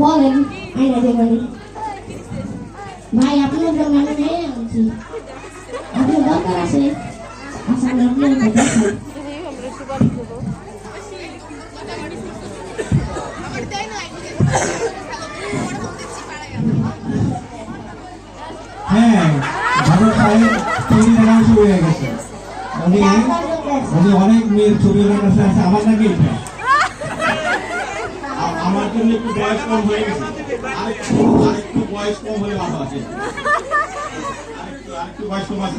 বলেন আইনা দেবেন ভাই আপনার জন্য আমি নিয়ে আনছি আপনার দরকার আছে আচ্ছা আমি আপনার হ্যাঁ ভারত সাহেব ছবি দেখানো শুরু হয়ে গেছে উনি অনেক মেয়ের ছবি দেখানো আছে আমার নাকি এটা আমার জন্য একটু বয়স কম হয়ে গেছে আরেকটু বয়স কম হলে ভালো আছে আরেকটু বয়স কম আছে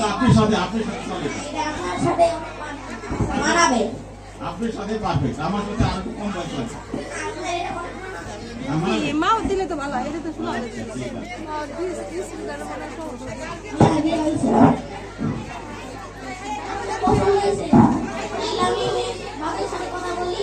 আপনার সাথে মানাবে আপনার সাথে পারফেক্ট আমার সাথে আর একটু কম বয়স আছে মাও দিলে তো ভালো এটা তো শোনা যাচ্ছে কথা বলি